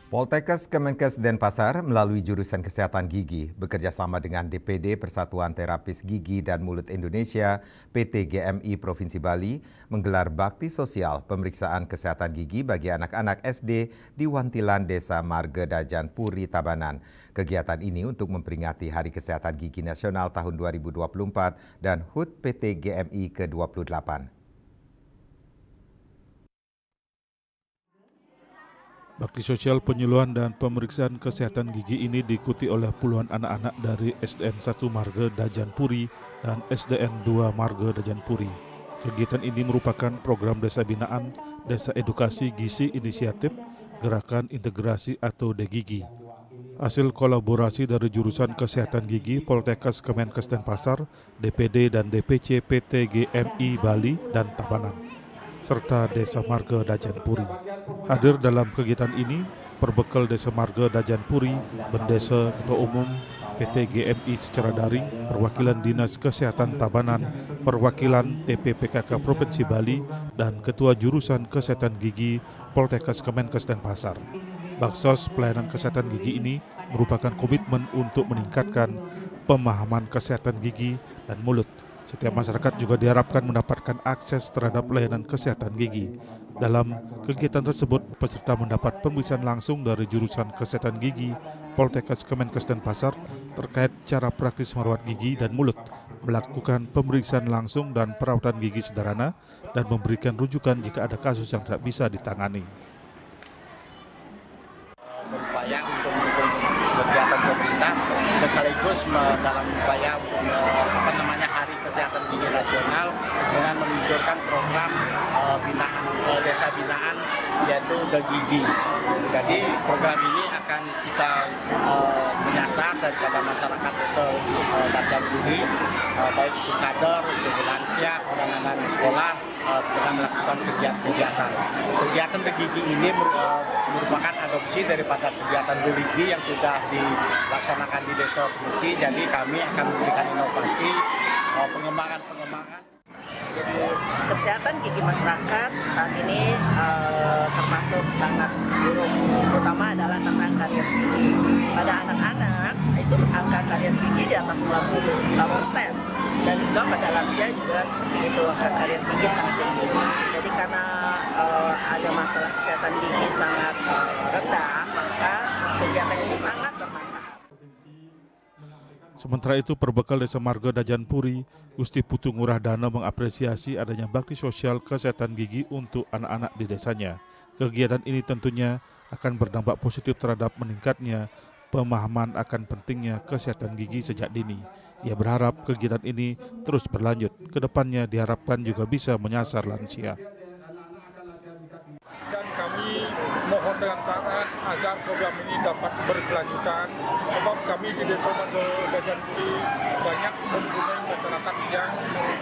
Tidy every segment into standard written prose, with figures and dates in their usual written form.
Poltekkes Kemenkes Denpasar melalui jurusan Kesehatan Gigi bekerja sama dengan DPD Persatuan Terapis Gigi dan Mulut Indonesia PT GMI Provinsi Bali menggelar bakti sosial pemeriksaan kesehatan gigi bagi anak-anak SD di Wantilan Desa Margedajan Puri Tabanan. Kegiatan ini untuk memperingati Hari Kesehatan Gigi Nasional tahun 2024 dan HUT PT GMI ke-28. Bakti sosial penyuluhan dan pemeriksaan kesehatan gigi ini diikuti oleh puluhan anak-anak dari SDN 1 Margedajan Puri dan SDN 2 Margedajan Puri. Kegiatan ini merupakan program desa binaan Desa Edukasi Gizi Inisiatif Gerakan Integrasi atau DGIGI. Hasil kolaborasi dari jurusan Kesehatan Gigi Poltekkes Kemenkes Denpasar, DPD dan DPC PT GMI Bali dan Tabanan, serta Desa Margedajan Puri. Hadir dalam kegiatan ini, perbekal Desa Margedajan Puri, Bendesa Ketua Umum PT GMI secara daring, perwakilan Dinas Kesehatan Tabanan, perwakilan TPPKK Provinsi Bali, dan Ketua Jurusan Kesehatan Gigi Poltekkes Kemenkes Denpasar. Baksos pelayanan kesehatan gigi ini merupakan komitmen untuk meningkatkan pemahaman kesehatan gigi dan mulut. Setiap masyarakat juga diharapkan mendapatkan akses terhadap layanan kesehatan gigi. Dalam kegiatan tersebut, peserta mendapat pemeriksaan langsung dari jurusan Kesehatan Gigi Poltekkes Kemenkes Denpasar terkait cara praktis merawat gigi dan mulut, melakukan pemeriksaan langsung dan perawatan gigi sederhana, dan memberikan rujukan jika ada kasus yang tidak bisa ditangani. Berupaya untuk mendukung kegiatan pemerintah sekaligus dalam upaya Hari Kesehatan Gigi Nasional dengan meluncurkan program binaan desa binaan yaitu The Gigi. Jadi program ini akan kita menyasar daripada masyarakat desa Margedajan Puri, baik itu kader, itu lansia, anak-anak sekolah, dengan melakukan kegiatan. Kegiatan The Gigi ini merupakan adopsi daripada kegiatan The Gigi yang sudah dilaksanakan di desa Pursi. Jadi kami akan memberikan inovasi pengembangan. Jadi kesehatan gigi masyarakat saat ini termasuk sangat buruk, terutama adalah tentang karies gigi. Pada anak-anak itu angka karies gigi di atas 90%, dan juga pada lansia juga seperti itu, angka karies gigi sangat tinggi. Jadi karena ada masalah kesehatan gigi sangat rendah, maka kegiatan ini sangat bermanfaat. Sementara itu, perbekal Desa Margedajan Puri, Gusti Putu Ngurah Dana mengapresiasi adanya bakti sosial kesehatan gigi untuk anak-anak di desanya. Kegiatan ini tentunya akan berdampak positif terhadap meningkatnya pemahaman akan pentingnya kesehatan gigi sejak dini. Ia berharap kegiatan ini terus berlanjut. Kedepannya diharapkan juga bisa menyasar lansia. Dan kami mohon dengan sangat agar program ini dapat berkelanjutan, sebab kami di Desa Margedajan Puri banyak mempunyai masyarakat yang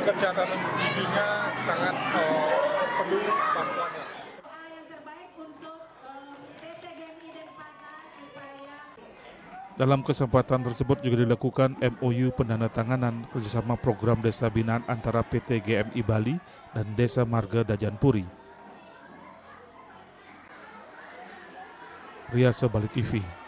kesehatan giginya sangat perlu bantuannya. Dalam kesempatan tersebut juga dilakukan MOU penandatanganan kerjasama program desa binaan antara PT GMI Bali dan Desa Margedajan Puri. Riasa Bali TV.